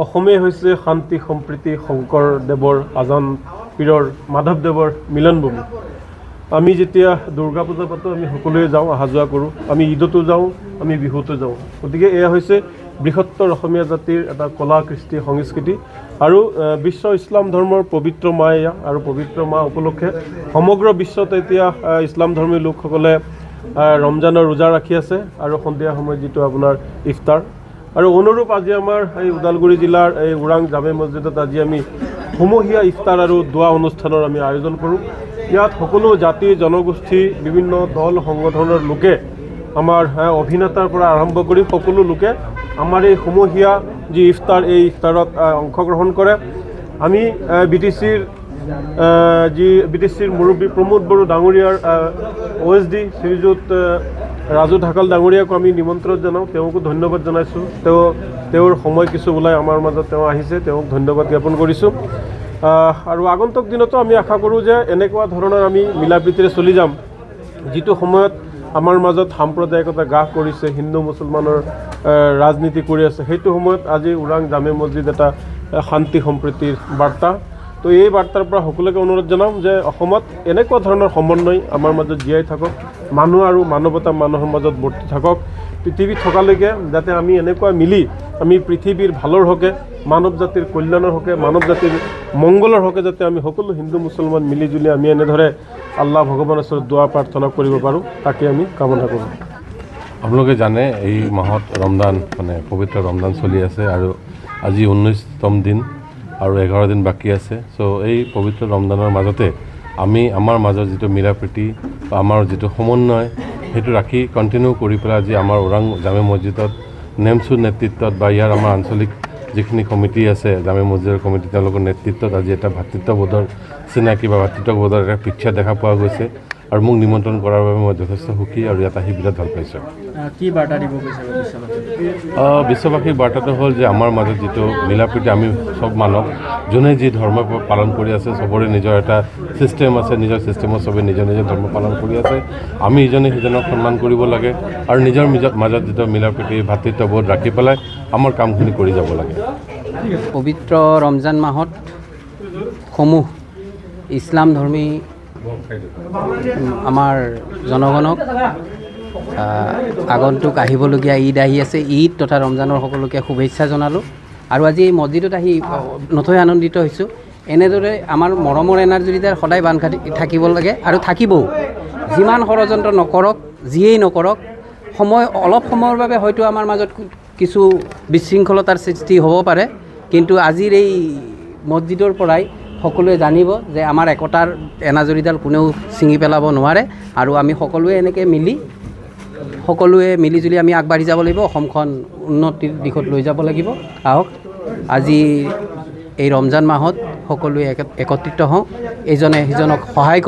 অসমে হৈছে শান্তি সম্প্ৰীতি শংকৰদেৱৰ আজান পীৰৰ মাধৱদেৱৰ মিলনভূমি। আমি যেতিয়া দুৰ্গা পূজা পাতোঁ আমি সকলোৱে যাওঁ, অহা যোৱা কৰোঁ, আমি ঈদতো যাওঁ, আমি বিহুতো যাওঁ। গতিকে এয়া হৈছে বৃহত্তৰ অসমীয়া জাতিৰ এটা কলা কৃষ্টি সংস্কৃতি আৰু বিশ্ব ইছলাম ধৰ্মৰ পবিত্ৰ মা এয়া। আৰু পবিত্ৰ মা উপলক্ষে সমগ্ৰ বিশ্বতে এতিয়া ইছলাম ধৰ্মী লোকসকলে ৰমজানৰ ৰোজা ৰাখি আছে আৰু সন্ধিয়া সময়ত যিটো আপোনাৰ ইফতাৰ। আৰু অনুৰূপ আজি আমাৰ এই ওদালগুৰি জিলাৰ এই ওৰাং জামে মছজিদত আজি আমি সমূহীয়া ইফতাৰ আৰু দোৱা অনুষ্ঠানৰ আমি আয়োজন কৰোঁ। ইয়াত সকলো জাতি জনগোষ্ঠী বিভিন্ন দল সংগঠনৰ লোকে আমাৰ অভিনেতাৰ পৰা আৰম্ভ কৰি সকলো লোকে আমাৰ এই সমূহীয়া যি ইফতাৰ এই ইফতাৰত অংশগ্ৰহণ কৰে। আমি বিটিচিৰ মুৰব্বী প্ৰমোদ বড়ো ডাঙৰীয়াৰ OSD শ্ৰীযুত ৰাজু ঢাকাল ডাঙৰীয়াকো আমি নিমন্ত্ৰণ জনাওঁ, তেওঁকো ধন্যবাদ জনাইছোঁ। তেওঁৰ সময় কিছু ওলাই আমাৰ মাজত তেওঁ আহিছে, তেওঁক ধন্যবাদ জ্ঞাপন কৰিছোঁ। আৰু আগন্তুক দিনতো আমি আশা কৰোঁ যে এনেকুৱা ধৰণৰ আমি মিলা প্ৰীতিৰে চলি যাম। যিটো সময়ত আমাৰ মাজত সাম্প্ৰদায়িকতা গ্ৰাস কৰিছে, হিন্দু মুছলমানৰ ৰাজনীতি কৰি আছে, সেইটো সময়ত আজি ওৰাং জামে মছজিদ এটা শান্তি সম্প্ৰীতিৰ বাৰ্তা। তো এই বাৰ্তাৰ পৰা সকলোকে অনুৰোধ জনাম যে অসমত এনেকুৱা ধৰণৰ সমন্বয় আমাৰ মাজত জীয়াই থাকক, মানুহ আৰু মানৱতা মানুহৰ মাজত বৰ্তি থাকক পৃথিৱী থকালৈকে, যাতে আমি এনেকুৱা মিলি আমি পৃথিৱীৰ ভালৰ হকে, মানৱ জাতিৰ কল্যাণৰ হকে, মানৱ জাতিৰ মংগলৰ হকে যাতে আমি সকলো হিন্দু মুছলমান মিলিজুলি আমি এনেদৰে আল্লাহ ভগৱানৰ ওচৰত দোৱা প্ৰাৰ্থনা কৰিব পাৰোঁ, তাকে আমি কামনা কৰোঁ। আপোনালোকে জানে এই মাহত ৰমজান পবিত্ৰ ৰমজান চলি আছে আৰু আজি 19তম দিন আৰু 11 দিন বাকী আছে। চ' এই পবিত্ৰ ৰমজানৰ মাজতে আমি আমাৰ মাজত যিটো মিলা প্ৰীতি বা আমাৰ যিটো সমন্বয় সেইটো ৰাখি কণ্টিনিউ কৰি পেলাই আজি আমাৰ ওৰাং জামে মছজিদত নেমছুৰ নেতৃত্বত বা ইয়াৰ আমাৰ আঞ্চলিক যিখিনি কমিটি আছে জামে মছজিদৰ কমিটি, তেওঁলোকৰ নেতৃত্বত আজি এটা ভাতৃত্ববোধৰ চিনাকি বা ভাতৃত্ববোধৰ এটা পিকচাৰ দেখা পোৱা গৈছে। আৰু মোক নিমন্ত্ৰণ কৰাৰ বাবে মই যথেষ্ট সুখী আৰু ইয়াত আহি বিৰাট ভাল পাইছোঁ। কি বাৰ্তা দিব বিচাৰে বিশ্ববাসীৰ বাৰ্তাটো হ'ল যে আমাৰ মাজত যিটো মিলা প্ৰীতি, আমি চব মানুহ যোনে যি ধৰ্ম পালন কৰি আছে, চবৰে নিজৰ এটা ছিষ্টেম আছে, নিজৰ ছিষ্টেমত চবেই নিজৰ নিজৰ ধৰ্ম পালন কৰি আছে। আমি ইজনে সিজনক সন্মান কৰিব লাগে আৰু নিজৰ মাজত যিটো মিলা প্ৰীতি ভাতৃত্ববোধ ৰাখি পেলাই আমাৰ কামখিনি কৰি যাব লাগে। পবিত্ৰ ৰমজান মাহত সমূহ ইছলাম ধৰ্মী আমাৰ জনগণক আগন্তুক আহিবলগীয়া ঈদ আহি আছে, ঈদ তথা ৰমজানৰ সকলোকে শুভেচ্ছা জনালোঁ। আৰু আজি এই মছজিদত আহি নথৈ আনন্দিত হৈছোঁ। এনেদৰে আমাৰ মৰমৰ এনাজৰীদাৰ সদায় বান্ধ খাটি থাকিব লাগে আৰু থাকিবও। যিমান ষড়যন্ত্ৰ নকৰক, যিয়েই নকৰক, অলপ সময়ৰ বাবে হয়তো আমাৰ মাজত কিছু বিশৃংখলতাৰ সৃষ্টি হ'ব পাৰে, কিন্তু আজিৰ এই মছজিদৰ পৰাই সকলোৱে জানিব যে আমাৰ একতাৰ এনাজৰীডাল কোনেও ছিঙি পেলাব নোৱাৰে। আৰু আমি সকলোৱে এনেকৈ মিলিজুলি আমি আগবাঢ়ি যাব লাগিব, অসমখন উন্নতিৰ দিশত লৈ যাব লাগিব। আহক আজি এই ৰমজান মাহত সকলোৱে একত্ৰিত হওঁ, ইজনে সিজনক সহায় কৰোঁ।